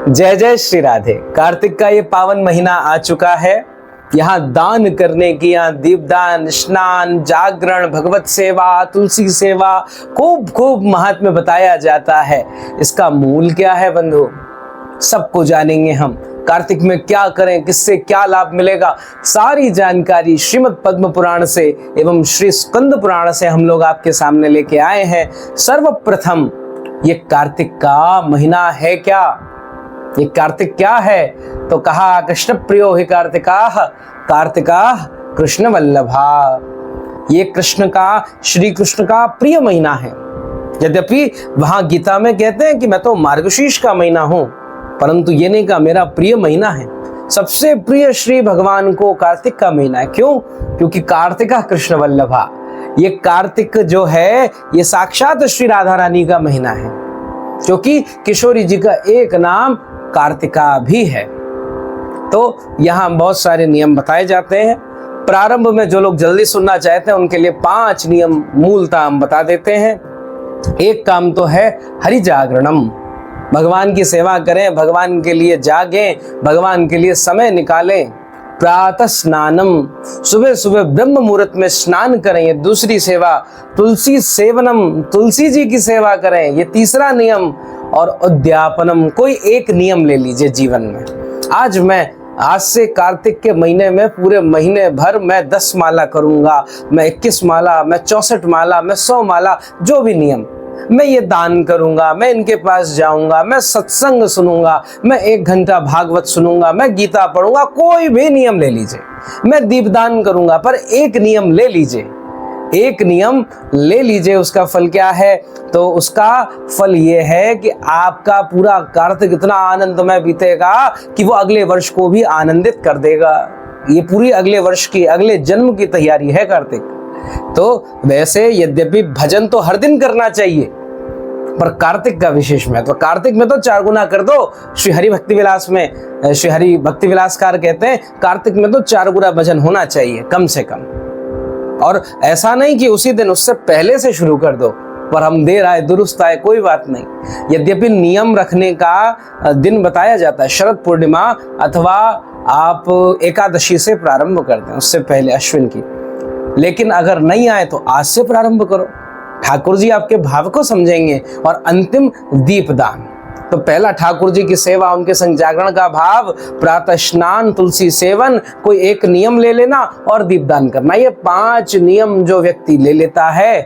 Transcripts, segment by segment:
जय जय श्री राधे। कार्तिक का ये पावन महीना आ चुका है। यहाँ दान करने की, यहाँ दीपदान, स्नान, जागरण, भगवत सेवा, तुलसी सेवा खूब खूब महात्म्य बताया जाता है। इसका मूल क्या है बंधु, सबको जानेंगे हम। कार्तिक में क्या करें, किससे क्या लाभ मिलेगा, सारी जानकारी श्रीमद् पद्म पुराण से एवं श्री स्कंद पुराण से हम लोग आपके सामने लेके आए हैं। सर्वप्रथम ये कार्तिक का महीना है क्या, ये कार्तिक क्या है, तो कहा कृष्ण प्रियो ही कार्तिका, कार्तिका कृष्ण वल्लभा। ये कृष्ण का, श्री कृष्ण का प्रिय महीना है। यद्यपि वहां गीता में कहते हैं कि मैं तो मार्गशीर्ष का महीना हूं, परंतु ये नहीं कहा मेरा प्रिय महीना है। सबसे प्रिय श्री भगवान को कार्तिक का महीना है। क्यों? क्योंकि कार्तिका कृष्ण वल्लभा। ये कार्तिक जो है ये साक्षात श्री राधा रानी का महीना है, क्योंकि किशोरी जी का एक नाम कार्तिका भी है। तो यहाँ बहुत सारे नियम बताए जाते हैं। प्रारंभ में जो लोग जल्दी सुनना चाहते हैं उनके लिए 5 नियम मूलतः हम बता देते हैं। एक काम तो है हरि जागरणम, भगवान की सेवा करें, भगवान के लिए जागें, भगवान के लिए समय निकालें। प्रातः स्नानम, सुबह सुबह ब्रह्म मुहूर्त में स्नान करें, ये दूसरी सेवा। तुलसी सेवनम, तुलसी जी की सेवा करें, ये तीसरा नियम। और उद्यापनम, कोई एक नियम ले लीजिए जीवन में। आज से कार्तिक के महीने में पूरे महीने भर मैं 10 माला करूंगा, मैं 21 माला, मैं 64 माला, मैं 100 माला, जो भी नियम, मैं ये दान करूंगा, मैं इनके पास जाऊंगा, मैं सत्संग सुनूंगा, मैं 1 घंटा भागवत सुनूंगा, मैं गीता पढ़ूंगा, कोई भी नियम ले लीजिए। मैं दीपदान करूंगा, पर एक नियम ले लीजिए, एक नियम ले लीजिए। उसका फल क्या है? तो उसका फल ये है कि आपका पूरा कार्तिक इतना आनंदमय बीतेगा कि वो अगले वर्ष को भी आनंदित कर देगा। ये पूरी अगले वर्ष की, अगले जन्म की तैयारी है कार्तिक। तो वैसे यद्यपि भजन तो हर दिन करना चाहिए, पर कार्तिक का विशेष महत्व। तो कार्तिक में तो 4 गुना कर दो। श्री हरि भक्ति विलास में, श्री हरि भक्ति विलासकार कहते हैं कार्तिक में तो 4 गुना भजन होना चाहिए कम से कम। और ऐसा नहीं कि उसी दिन, उससे पहले से शुरू कर दो, पर हम देर आए दुरुस्त आए, कोई बात नहीं। यद्यपि नियम रखने का दिन बताया जाता है शरद पूर्णिमा अथवा आप एकादशी से प्रारंभ करते हैं, उससे पहले अश्विन की। लेकिन अगर नहीं आए तो आज से प्रारंभ करो, ठाकुर जी आपके भाव को समझेंगे। और अंतिम दीपदान, तो पहला ठाकुर जी की सेवा, उनके संग जागरण का भाव, प्रातः स्नान, तुलसी सेवन, कोई एक नियम ले लेना और दीपदान करना। ये 5 नियम जो व्यक्ति ले लेता है,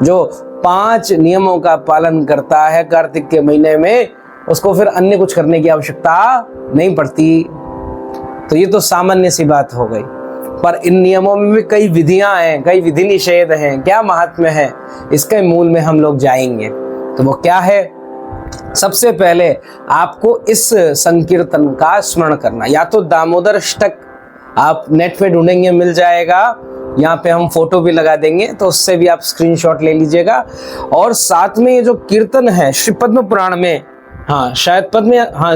जो 5 नियमों का पालन करता है कार्तिक के महीने में, उसको फिर अन्य कुछ करने की आवश्यकता नहीं पड़ती। तो ये तो सामान्य सी बात हो गई, पर इन नियमों में भी कई विधियां हैं, कई विधि निषेध हैं। क्या महात्म्य है, इसके मूल में हम लोग जाएंगे। तो वो क्या है? सबसे पहले आपको इस संकीर्तन का स्मरण करना। या तो दामोदर अष्टक आप नेट पे ढूंढेंगे, मिल जाएगा, यहाँ पे हम फोटो भी लगा देंगे, तो उससे भी आप स्क्रीनशॉट ले लीजिएगा। और साथ में ये जो कीर्तन है श्री पद्म पुराण में, शायद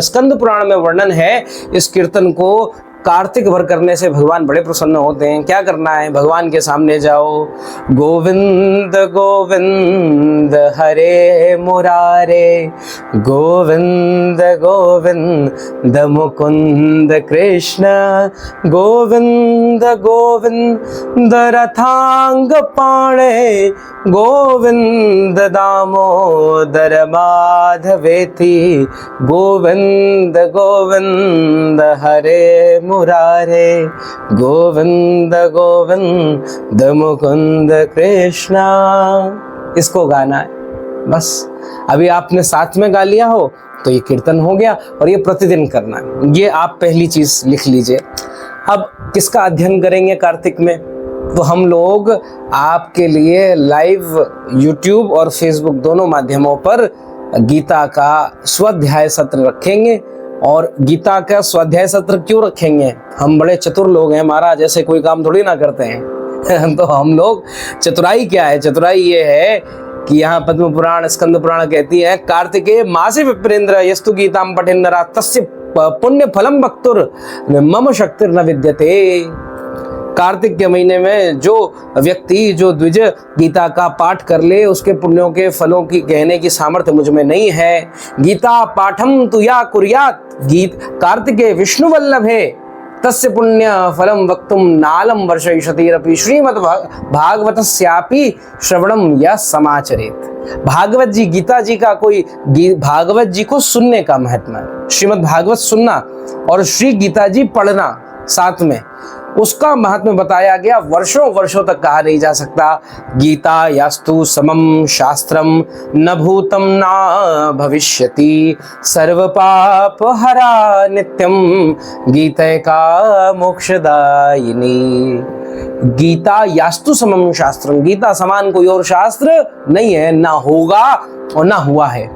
स्कंद पुराण में वर्णन है, इस कीर्तन को कार्तिक भर करने से भगवान बड़े प्रसन्न होते हैं। क्या करना है? भगवान के सामने जाओ, गोविंद गोविंद हरे मुरारे, गोविंद गोविंद मुकुंद कृष्ण, गोविंद गोविंद रथांग पाणे, गोविंद दामोदर माधवेति, गोविंद गोविंद हरे मुरारे, गोविंद गोविंद मुकुंद कृष्णा। इसको गाना है बस। अभी आपने साथ में गा लिया हो तो ये कीर्तन हो गया, और ये प्रतिदिन करना है। ये आप पहली चीज लिख लीजिए। अब किसका अध्ययन करेंगे कार्तिक में? तो हम लोग आपके लिए लाइव YouTube और Facebook दोनों माध्यमों पर गीता का स्वाध्याय सत्र रखेंगे। और गीता का स्वाध्याय सत्र क्यों रखेंगे? हम बड़े चतुर लोग हैं महाराज, ऐसे कोई काम थोड़ी ना करते हैं। तो हम लोग, चतुराई क्या है? चतुराई ये है कि यहाँ पद्म पुराण, स्कंद पुराण कहती है, कार्तिके मासे विप्रेंद्र यस्तु गीताम पठेन्नरा तस्य पुण्य फलम भक्तुर मम शक्तिर न विद्यते। कार्तिक के महीने में जो व्यक्ति जो द्विज गीता का पाठ कर ले उसके पुण्यों के फलों की कहने की सामर्थ्य मुझ में नहीं है। गीता पाठम तु या कुर्यात गीत कार्तिके विष्णु वल्लभे तस्य पुण्य फलम वक्तुम नालम वर्षयिष्यतिरपि श्रीमद् भागवतस्यापि श्रवणम या समाचरेत। भागवत जी गीता जी का कोई भागवत जी को सुनने का महत्व है, श्रीमद् भागवत सुनना और श्री गीता जी पढ़ना साथ में, उसका महात्म्य बताया गया। वर्षों वर्षों तक कहा नहीं जा सकता। गीता यास्तु समम शास्त्रम न भूतम न भविष्यति सर्व पाप हरा नित्यम गीतैका मोक्षदायिनी। गीता यास्तु समम शास्त्रम, गीता समान कोई और शास्त्र नहीं है, ना होगा और ना हुआ है।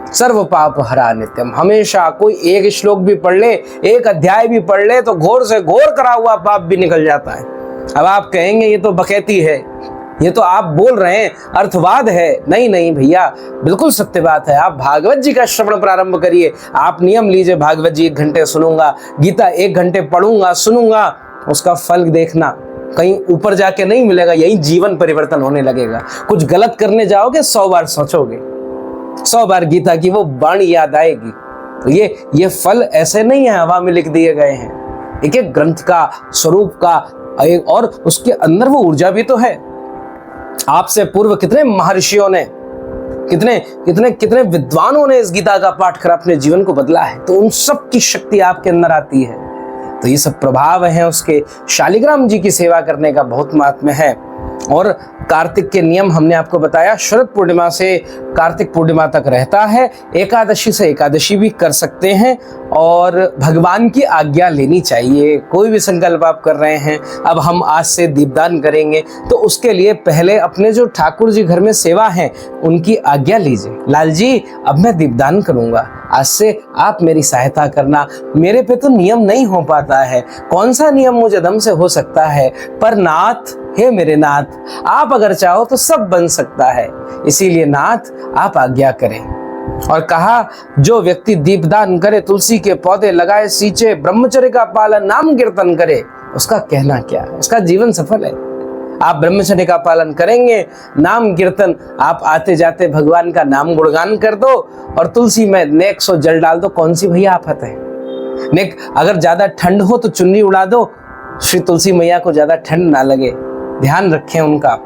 सर्व पाप हरा नित्यम, हमेशा कोई एक श्लोक भी पढ़ ले, एक अध्याय भी पढ़ ले तो घोर से घोर करा हुआ पाप भी निकल जाता है। अब आप कहेंगे ये तो बकैती है, ये तो आप बोल रहे हैं अर्थवाद है। नहीं नहीं भैया, बिल्कुल सत्य बात है। आप भागवत जी का श्रवण प्रारंभ करिए। आप नियम लीजिए, भागवत जी 1 घंटे सुनूंगा, गीता 1 घंटे पढ़ूंगा सुनूंगा, उसका फल देखना कहीं ऊपर जाके नहीं मिलेगा, यही जीवन परिवर्तन होने लगेगा। कुछ गलत करने जाओगे 100 बार सोचोगे, 100 बार गीता की वो वाणी याद आएगी। तो ये फल ऐसे नहीं है हवा में लिख दिए गए हैं, एक एक ग्रंथ का स्वरूप का और उसके अंदर वो ऊर्जा भी तो है। आपसे पूर्व कितने महर्षियों ने, कितने कितने कितने विद्वानों ने इस गीता का पाठ कर अपने जीवन को बदला है, तो उन सब की शक्ति आपके अंदर आती है। तो ये सब प्रभाव है उसके। शालिग्राम जी की सेवा करने का बहुत महात्म्य है। और कार्तिक के नियम हमने आपको बताया, शरद पूर्णिमा से कार्तिक पूर्णिमा तक रहता है। एकादशी से एकादशी भी कर सकते हैं और भगवान की आज्ञा लेनी चाहिए। कोई भी संकल्प आप कर रहे हैं, अब हम आज से दीपदान करेंगे, तो उसके लिए पहले अपने जो ठाकुर जी घर में सेवा है उनकी आज्ञा लीजिए। लाल जी अब मैं दीपदान करूंगा, आज से आप मेरी सहायता करना। मेरे पे तो नियम नहीं हो पाता है, कौन सा नियम मुझे दम से हो सकता है, पर नाथ हे मेरे नाथ, आप अगर चाहो तो सब बन सकता है, इसीलिए नाथ आप आज्ञा करें। और कहा जो व्यक्ति दीपदान करे, तुलसी के पौधे लगाए, सींचे, ब्रह्मचर्य का पालन, नाम कीर्तन करे, उसका कहना क्या है, उसका जीवन सफल है। आप ब्रह्मचर्य का पालन करेंगे, नाम कीर्तन, आप आते जाते भगवान का नाम गुणगान कर दो और तुलसी में नेक सो जल डाल दो, कौन सी भैया आफत है। नेक अगर ज्यादा ठंड हो तो चुन्नी उड़ा दो, श्री तुलसी मैया को ज्यादा ठंड ना लगे, ध्यान रखें उनका।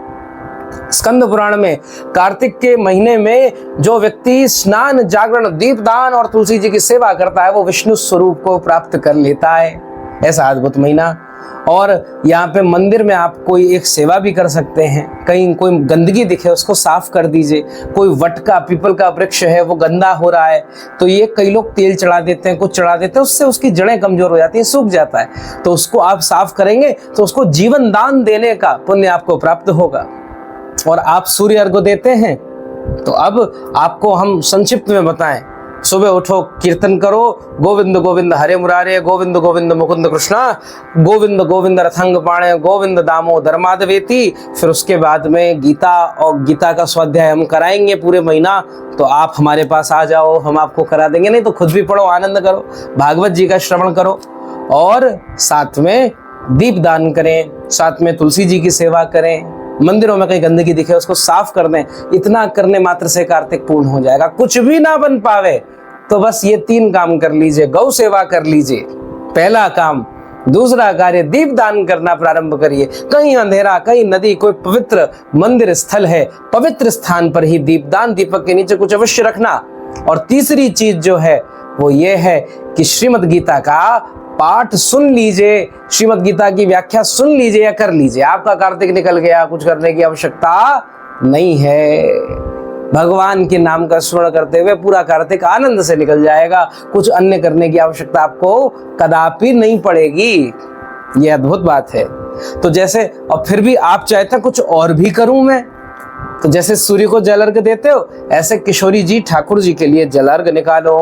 स्कंद पुराण में कार्तिक के महीने में जो व्यक्ति स्नान, जागरण, दीपदान और तुलसी जी की सेवा करता है वो विष्णु स्वरूप को प्राप्त कर लेता है। ऐसा अद्भुत महीना। और यहाँ पे मंदिर में आप कोई एक सेवा भी कर सकते हैं। कहीं कोई गंदगी दिखे उसको साफ कर दीजिए। कोई वट का, पीपल का वृक्ष है वो गंदा हो रहा है, तो ये कई लोग तेल चढ़ा देते हैं, कुछ चढ़ा देते हैं, उससे उसकी जड़ें कमजोर हो जाती हैं, सूख जाता है। तो उसको आप साफ करेंगे तो उसको जीवन दान देने का पुण्य आपको प्राप्त होगा। और आप सूर्य अर्घ्य देते हैं, तो अब आपको हम संक्षिप्त में बताएं। सुबह उठो, कीर्तन करो, गोविंद गोविंद हरे मुरारे, गोविंद गोविंद मुकुंद कृष्णा, गोविंद गोविंद रथंग पाणे, गोविंद दामोदर माधवेति। फिर उसके बाद में गीता और गीता का स्वाध्याय हम कराएंगे पूरे महीना। तो आप हमारे पास आ जाओ, हम आपको करा देंगे। नहीं तो खुद भी पढ़ो, आनंद करो, भागवत जी का श्रवण करो और साथ में दीपदान करें, साथ में तुलसी जी की सेवा करें। मंदिरों में कहीं गंदगी दिखे उसको साफ कर दें। इतना करने मात्र से कार्तिक पूर्ण हो जाएगा। कुछ भी ना बन पावे तो बस ये 3 काम कर लीजिए। गौ सेवा कर लीजिए, पहला काम। दूसरा कार्य दीपदान करना प्रारंभ करिए। कहीं अंधेरा, कहीं नदी, कोई पवित्र मंदिर स्थल है, पवित्र स्थान पर ही दीपदान, दीपक के नीचे कुछ अवश्य रखना। और तीसरी चीज जो है वो ये है कि श्रीमद् गीता का पाठ सुन लीजिए, श्रीमद् गीता की व्याख्या सुन लीजिए या कर लीजिए। आपका कार्तिक निकल गया, कुछ करने की आवश्यकता नहीं है। भगवान के नाम का स्मरण करते हुए पूरा कार्तिक आनंद से निकल जाएगा। कुछ अन्य करने की आवश्यकता आपको कदापि नहीं पड़ेगी। ये अद्भुत बात है। तो जैसे, और फिर भी आप चाहते हैं कुछ और भी करूं मैं, तो जैसे सूर्य को जल अर्घ देते हो, ऐसे किशोरी जी ठाकुर जी के लिए जल अर्घ निकालो।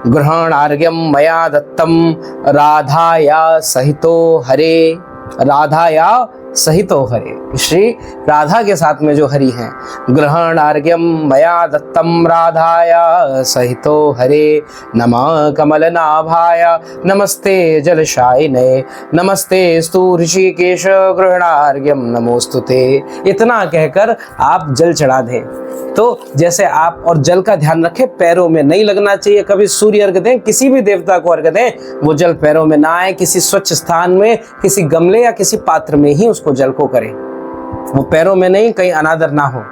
ग्रहण आर्घ्यम मया दत्तम राधाया सहितो हरे, राधाया सहितो हरे, श्री राधा के साथ में जो हरि हैं। ग्रहण अर्घ्यम मया दत्तम राधाया सहितो हरे, नमः कमलनाभाय नमस्ते जलशायिने नमस्ते स्तु ऋषिकेश ग्रहणार्घ्यम नमोस्तुते। इतना कहकर आप जल चढ़ा दें। तो जैसे आप और जल का ध्यान रखें, पैरों में नहीं लगना चाहिए। कभी सूर्य अर्घ दें, किसी भी देवता को अर्घ दें, वो जल पैरों में ना आए, किसी स्वच्छ स्थान में, किसी गमले या किसी पात्र में ही उसको जल को करें, वो पैरों में नहीं, कहीं अनादर ना हो।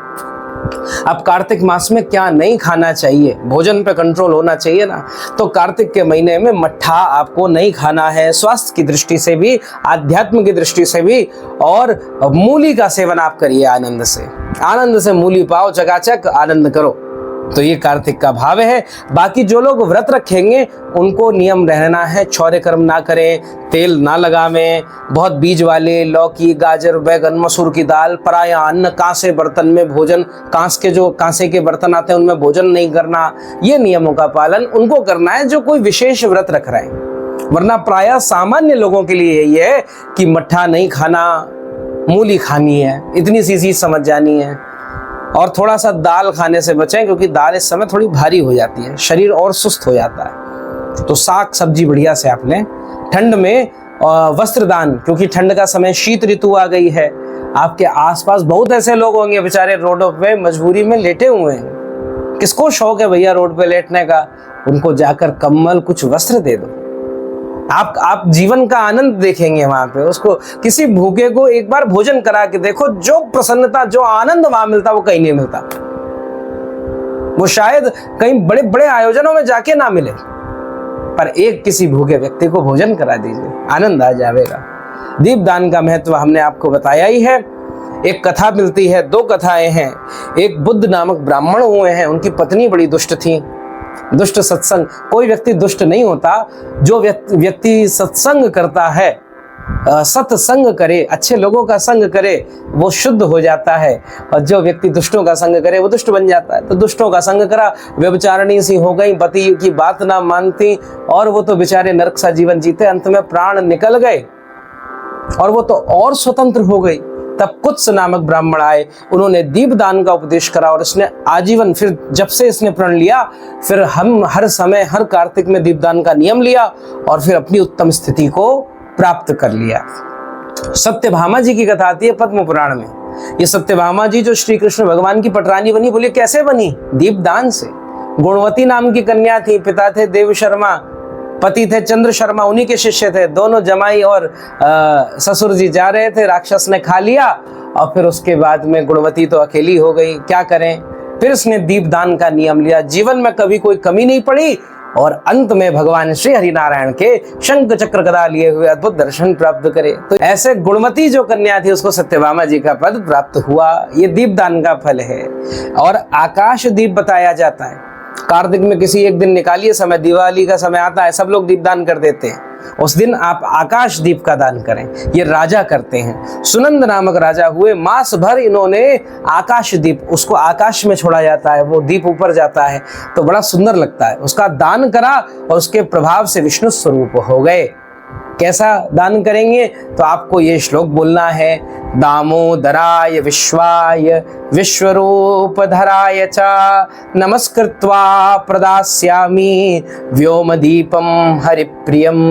अब कार्तिक मास में क्या नहीं खाना चाहिए, भोजन पे कंट्रोल होना चाहिए ना। तो कार्तिक के महीने में मट्ठा आपको नहीं खाना है, स्वास्थ्य की दृष्टि से भी, आध्यात्म की दृष्टि से भी। और मूली का सेवन आप करिए आनंद से मूली पाओ, चकाचक आनंद करो। तो ये कार्तिक का भाव है। बाकी जो लोग व्रत रखेंगे उनको नियम रहना है, छौरे कर्म ना करें, तेल ना लगावें, बहुत बीज वाले लौकी, गाजर, बैगन, मसूर की दाल, पराया अन्न, कांसे बर्तन में भोजन, कांसे के बर्तन आते हैं उनमें भोजन नहीं करना। ये नियमों का पालन उनको करना है जो कोई विशेष व्रत रख रहे हैं। वरना प्रायः सामान्य लोगों के लिए यही है कि मट्ठा नहीं खाना, मूली खानी है, इतनी सी चीज समझ जानी है। और थोड़ा सा दाल खाने से बचें, क्योंकि दाल इस समय थोड़ी भारी हो जाती है, शरीर और सुस्त हो जाता है। तो साग सब्जी बढ़िया से आप लें। ठंड में वस्त्रदान, क्योंकि ठंड का समय, शीत ऋतु आ गई है। आपके आसपास बहुत ऐसे लोग होंगे बेचारे रोडों पे मजबूरी में लेटे हुए हैं। किसको शौक है भैया रोड पे लेटने का? उनको जाकर कंबल, कुछ वस्त्र दे दो। आप जीवन का आनंद देखेंगे वहां पे। उसको, किसी भूखे को एक बार भोजन करा के देखो, जो प्रसन्नता, जो आनंद वहां मिलता वो कहीं नहीं मिलता। वो शायद कहीं बड़े बड़े आयोजनों में जाके ना मिले, पर एक किसी भूखे व्यक्ति को भोजन करा दीजिए, आनंद आ जाएगा। दीपदान का महत्व हमने आपको बताया ही है। एक कथा मिलती है, दो कथाएं हैं। एक बुद्ध नामक ब्राह्मण हुए हैं, उनकी पत्नी बड़ी दुष्ट थी। दुष्ट सत्संग, कोई व्यक्ति दुष्ट नहीं होता। जो व्यक्ति सत्संग करता है, सत्संग करे, अच्छे लोगों का संग करे, वो शुद्ध हो जाता है। और जो व्यक्ति दुष्टों का संग करे वो दुष्ट बन जाता है। तो दुष्टों का संग करा, व्यभिचारिणी सी हो गई, पति की बात ना मानती, और वो तो बेचारे नरक सा जीवन जीते, अंत में प्राण निकल गए और वो तो और स्वतंत्र हो गई। तब कुत्स नामक ब्राह्मण आए, उन्होंने दीपदान का उपदेश करा और इसने आजीवन, फिर जब से इसने प्रण लिया, फिर हम हर समय, हर कार्तिक में दीपदान का नियम लिया और फिर अपनी उत्तम स्थिति को प्राप्त कर लिया। सत्यभामा जी की कथा आती है पद्म पुराण में। ये सत्यभामा जी जो श्री कृष्ण भगवान की पटरानी बनी, बोलिए कैसे बनी? दीपदान से। गुणवती नाम की कन्या थी, पिता थे देव शर्मा, पति थे चंद्र शर्मा, उन्हीं के शिष्य थे। दोनों जमाई और ससुर जी जा रहे थे, राक्षस ने खा लिया और फिर उसके बाद में गुणवती तो अकेली हो गई। क्या करें? फिर उसने दीपदान का नियम लिया। जीवन में कभी कोई कमी नहीं पड़ी और अंत में भगवान श्री हरिनारायण के शंख चक्र गदा लिए हुए अद्भुत दर्शन प्राप्त करे। तो ऐसे गुणवती जो कन्या थी उसको सत्यभामा जी का पद प्राप्त हुआ। ये दीपदान का फल है। और आकाश दीप बताया जाता है। कार्तिक में किसी एक दिन निकालिए समय, दिवाली का समय आता है, सब लोग दीपदान कर देते हैं। उस दिन आप आकाश दीप का दान करें। ये राजा करते हैं। सुनंद नामक राजा हुए, मास भर इन्होंने आकाश दीप, उसको आकाश में छोड़ा जाता है, वो दीप ऊपर जाता है तो बड़ा सुंदर लगता है, उसका दान करा और उसके प्रभाव से विष्णु स्वरूप हो गए। कैसा दान करेंगे? तो आपको ये श्लोक बोलना है, दामोदराय विश्वाय विश्वरूपधराय च नमस्कृत्वा प्रदास्यामि व्योमदीपम हरिप्रियम।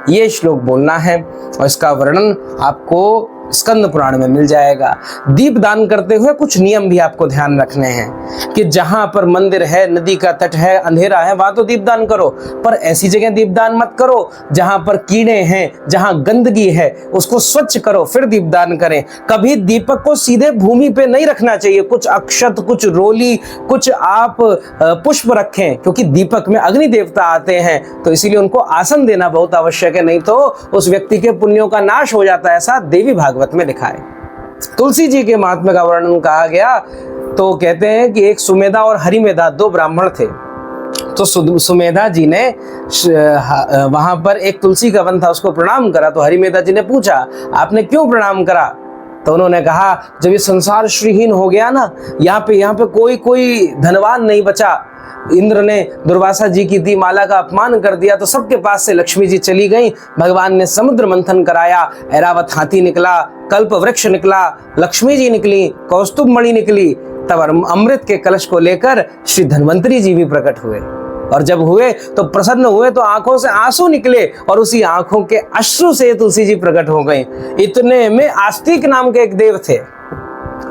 ये श्लोक बोलना है और इसका वर्णन आपको स्कंद पुराण में मिल जाएगा। दीप दान करते हुए कुछ नियम भी आपको ध्यान रखने हैं कि जहां पर मंदिर है, नदी का तट है, अंधेरा है, वहां तो दीपदान करो, पर ऐसी जगह दीपदान मत करो जहां पर कीड़े हैं, जहां गंदगी है, उसको स्वच्छ करो फिर दीपदान करें। कभी दीपक को सीधे भूमि पे नहीं रखना चाहिए। कुछ अक्षत, कुछ रोली, कुछ आप पुष्प रखें, क्योंकि दीपक में अग्नि देवता आते हैं, तो इसीलिए उनको आसन देना बहुत आवश्यक है, नहीं तो उस व्यक्ति के पुण्यों का नाश हो जाता है। ऐसा देवी भागवत में लिखा है। तुलसी जी के महात्म्य का वर्णन कहा गया तो कहते हैं कि एक सुमेधा और हरिमेधा दो ब्राह्मण थे। तो सुमेधा जी ने वहां पर एक तुलसी का वन था, उसको प्रणाम करा। तो हरिमेधा जी ने पूछा, आपने क्यों प्रणाम करा? तो उन्होंने कहा, जब ये संसार श्रीहीन हो गया ना, यहाँ पे कोई धनवान नहीं बचा, इंद्र ने दुर्वासा जी की दी माला का अपमान कर दिया तो सबके पास से लक्ष्मी जी चली गई। भगवान ने समुद्र मंथन कराया, ऐरावत हाथी निकला, कल्प वृक्ष निकला, लक्ष्मी जी निकली, कौस्तुभ मणि निकली। तब अमृत के कलश को लेकर श्री धन्वंतरी जी भी प्रकट हुए, और जब हुए तो प्रसन्न हुए तो आंखों से आंसू निकले, और उसी आंखों के अश्रु से तुलसी जी प्रकट हो गए। इतने में आस्तिक नाम के एक देव थे,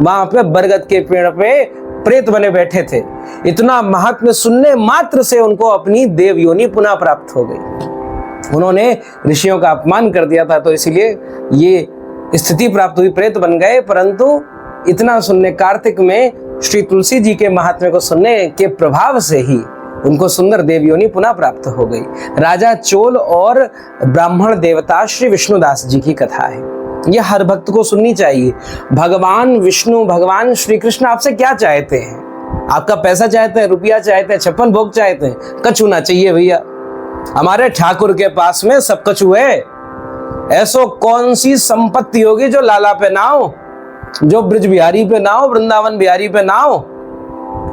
वहां पे बरगद के पेड़ पे प्रेत बने बैठे थे। इतना महात्म्य सुनने मात्र से उनको अपनी देव योनि पुनः प्राप्त हो गई। उन्होंने ऋषियों का अपमान कर दिया था तो इसलिए ये स्थिति प्राप्त हुई, प्रेत बन गए। परंतु इतना सुनने, कार्तिक में श्री तुलसी जी के महात्म्य को सुनने के प्रभाव से ही उनको सुंदर देव योनि पुनः प्राप्त हो गई। राजा चोल और ब्राह्मण देवता श्री विष्णुदास जी की कथा है। यह हर भक्त को सुननी चाहिए। भगवान विष्णु, भगवान श्री कृष्ण आपसे क्या चाहते हैं? आपका पैसा चाहते हैं, रुपया चाहते हैं, 56 भोग चाहते हैं? कछु ना चाहिए भैया। हमारे ठाकुर के पास में सब कछु है। ऐसो कौन सी संपत्ति होगी जो लाला पे ना हो, जो ब्रज बिहारी पे ना हो, वृंदावन बिहारी पे ना हो?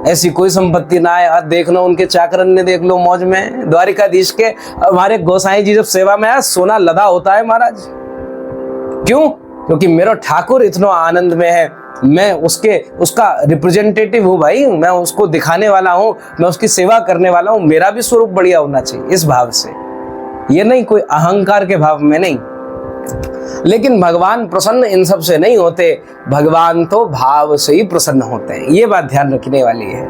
ऐसी कोई संपत्ति ना है। देख लो उनके चाकरन ने, देख लो मौज में। द्वारिकाधीश के हमारे गोसाई जी जब सेवा में आया, सोना लदा होता है महाराज। क्यों? क्योंकि मेरा ठाकुर इतना आनंद में है, मैं उसका रिप्रेजेंटेटिव हूँ भाई, मैं उसको दिखाने वाला हूँ, मैं उसकी सेवा करने वाला हूँ, मेरा भी स्वरूप बढ़िया होना चाहिए, इस भाव से। ये नहीं कोई अहंकार के भाव में नहीं। लेकिन भगवान प्रसन्न इन सब से नहीं होते, भगवान तो भाव से ही प्रसन्न होते हैं, ये बात ध्यान रखने वाली है।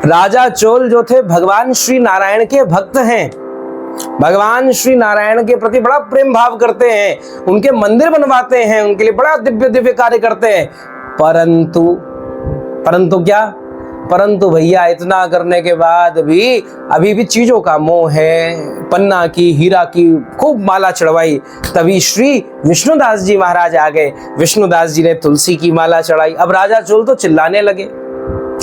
राजा चोल जो थे भगवान श्री नारायण के भक्त हैं, भगवान श्री नारायण के प्रति बड़ा प्रेम भाव करते हैं, उनके मंदिर बनवाते हैं, उनके लिए बड़ा दिव्य दिव्य कार्य करते हैं। परंतु क्या? परंतु भैया इतना करने के बाद भी अभी भी चीजों का मोह है। पन्ना की, हीरा की खूब माला चढ़वाई, तभी श्री विष्णुदास जी महाराज आ गए। विष्णुदास जी ने तुलसी की माला चढ़ाई। अब राजा चोल तो चिल्लाने लगे,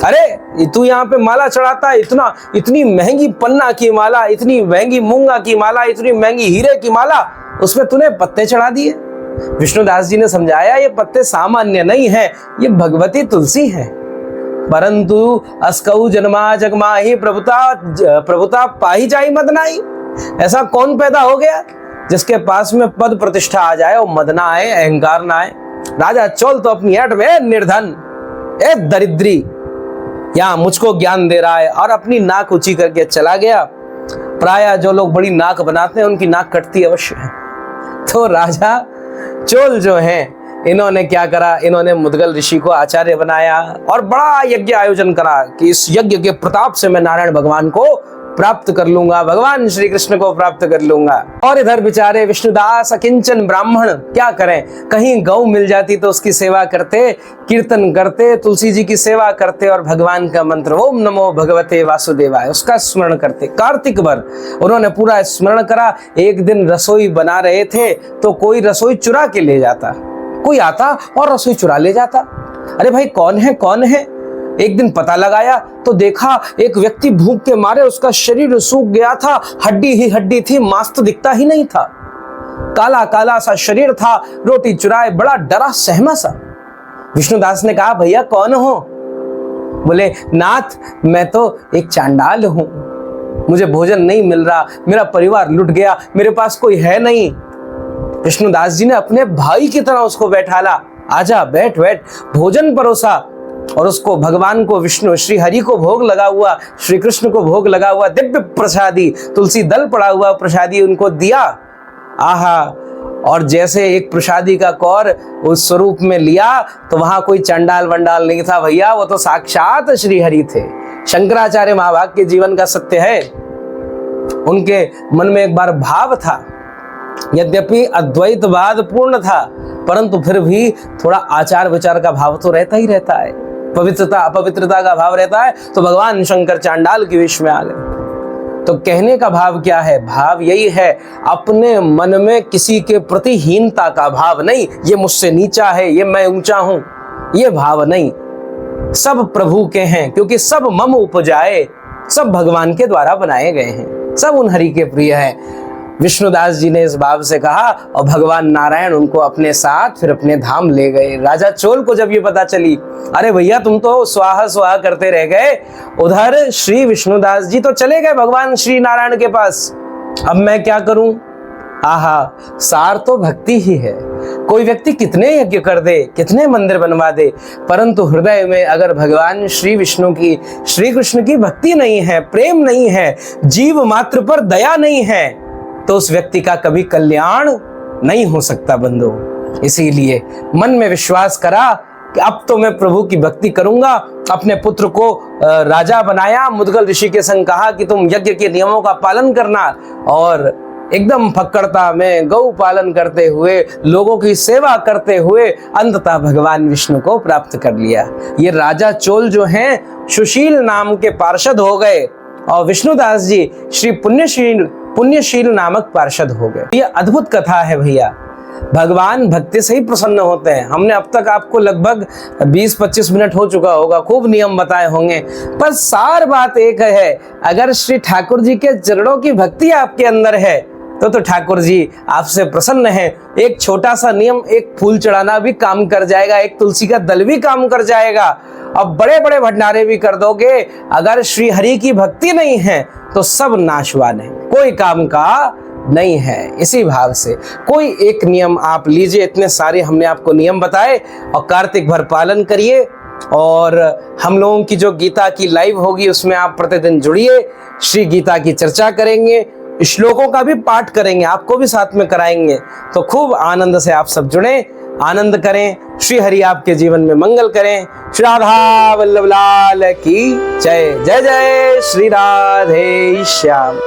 अरे तू यहाँ पे माला चढ़ाता है, इतनी महंगी पन्ना की माला, इतनी महंगी मूंगा की माला, इतनी महंगी हीरे की माला, उसमें तूने पत्ते चढ़ा दिए। विष्णुदास जी ने समझाया, ये पत्ते सामान्य नहीं है, ये भगवती तुलसी है। परंतु अस्कऊ जन्मा जगमाही प्रभुता पाही जाई मदनाई। ऐसा कौन पैदा हो गया जिसके पास में पद प्रतिष्ठा आ जाए और मद ना आए, अहंकार ना आए? राजा चोल तो अपनी हट में निर्धन, ए दरिद्री, यहाँ मुझको ज्ञान दे रहा है, और अपनी नाक ऊंची करके चला गया। प्रायः जो लोग बड़ी नाक बनाते हैं उनकी नाक कटती अवश्य है। तो राजा चोल जो हैं, इन्होंने क्या करा, इन्होंने मुद्गल ऋषि को आचार्य बनाया और बड़ा यज्ञ आयोजन करा कि इस यज्ञ के प्रताप से मैं नारायण भगवान को प्राप्त कर लूंगा, भगवान श्री कृष्ण को प्राप्त कर लूंगा। और इधर बेचारे विष्णुदास अकिंचन ब्राह्मण क्या करें, कहीं गौ मिल जाती तो उसकी सेवा करते, कीर्तन करते, तुलसी जी की सेवा करते और भगवान का मंत्र ओम नमो भगवते वासुदेवाय उसका स्मरण करते। कार्तिक भर उन्होंने पूरा स्मरण करा। एक दिन रसोई बना रहे थे तो कोई रसोई चुरा के ले जाता, कोई आता और रसोई चुरा ले जाता। अरे भाई कौन है? एक दिन पता लगाया तो देखा एक व्यक्ति भूख के मारे उसका शरीर सूख गया था, हड्डी ही हड्डी थी, मांस तो दिखता ही नहीं था, काला काला सा शरीर था, रोटी चुराए, बड़ा डरा सहमा सा। विष्णुदास ने कहा, भैया कौन हो? बोले, नाथ मैं तो एक चांडाल हूं, मुझे भोजन नहीं मिल रहा, मेरा परिवार लुट गया, मेरे पास कोई है नहीं। विष्णुदास जी ने अपने भाई की तरह उसको बैठाला, आजा बैठ बैठ, भोजन परोसा और उसको भगवान को, विष्णु श्री हरि को भोग लगा हुआ, श्री कृष्ण को भोग लगा हुआ दिव्य प्रसादी, तुलसी दल पड़ा हुआ प्रसादी उनको दिया। आहा, और जैसे एक प्रसादी का कौर उस स्वरूप में लिया तो वहां कोई चंडाल वंडाल नहीं था भैया, वो तो साक्षात श्री हरि थे। शंकराचार्य महाभाग के जीवन का सत्य है। उनके मन में एक बार भाव था, यद्यपि अद्वैतवाद पूर्ण था परंतु फिर भी थोड़ा आचार विचार का भाव तो रहता ही रहता है, पवित्रता अपवित्रता का भाव रहता है। तो भगवान शंकर चांडाल के विष में आ गए। तो कहने का भाव क्या है? भाव यही है, अपने मन में किसी के प्रति हीनता का भाव नहीं, ये मुझसे नीचा है, ये मैं ऊंचा हूं, ये भाव नहीं। सब प्रभु के हैं, क्योंकि सब मम उपजाए, सब भगवान के द्वारा बनाए गए हैं, सब उन हरि के प्रिय हैं। विष्णुदास जी ने इस भाव से कहा और भगवान नारायण उनको अपने साथ फिर अपने धाम ले गए। राजा चोल को जब ये पता चली, अरे भैया तुम तो स्वाहा स्वाहा करते रह गए, उधर श्री विष्णुदास जी तो चले गए भगवान श्री नारायण के पास, अब मैं क्या करूं? आहा, सार तो भक्ति ही है। कोई व्यक्ति कितने यज्ञ कर दे, कितने मंदिर बनवा दे, परंतु हृदय में अगर भगवान श्री विष्णु की, श्री कृष्ण की भक्ति नहीं है, प्रेम नहीं है, जीव मात्र पर दया नहीं है, तो उस व्यक्ति का कभी कल्याण नहीं हो सकता बंधु। इसीलिए मन में विश्वास करा कि अब तो मैं प्रभु की भक्ति करूंगा। अपने पुत्र को राजा बनाया, मुद्गल ऋषि के संग कहा कि तुम यज्ञ के नियमों का पालन करना, और एकदम फक्कड़ता में गौ पालन करते हुए, लोगों की सेवा करते हुए अंततः भगवान विष्णु को प्राप्त कर लिया। ये राजा चोल जो हैं सुशील नाम के पार्षद हो गए और विष्णुदास जी श्री पुण्यशील नामक पार्षद हो गए। ये अद्भुत कथा है भैया। भगवान भक्ति से ही प्रसन्न होते हैं। हमने अब तक आपको लगभग 20-25 मिनट हो चुका होगा, खूब नियम बताए होंगे, पर सार बात एक है, अगर श्री ठाकुर जी के चरणों की भक्ति आपके अंदर है तो ठाकुर जी आपसे प्रसन्न है। एक छोटा सा नियम, एक फूल चढ़ाना भी काम कर जाएगा, एक तुलसी का दल भी काम कर जाएगा, अब बड़े बड़े भंडारे भी कर दोगे। अगर श्री हरि की भक्ति नहीं है तो सब नाशवान है, कोई काम का नहीं है। इसी भाव से कोई एक नियम आप लीजिए, इतने सारे हमने आपको नियम बताए, और कार्तिक भर पालन करिए। और हम लोगों की जो गीता की लाइव होगी उसमें आप प्रतिदिन जुड़िए, श्री गीता की चर्चा करेंगे, श्लोकों का भी पाठ करेंगे, आपको भी साथ में कराएंगे। तो खूब आनंद से आप सब जुड़े, आनंद करें। श्री हरि आपके जीवन में मंगल करें। श्री राधा वल्लभ लाल की जय। जय जय श्री राधे श्याम।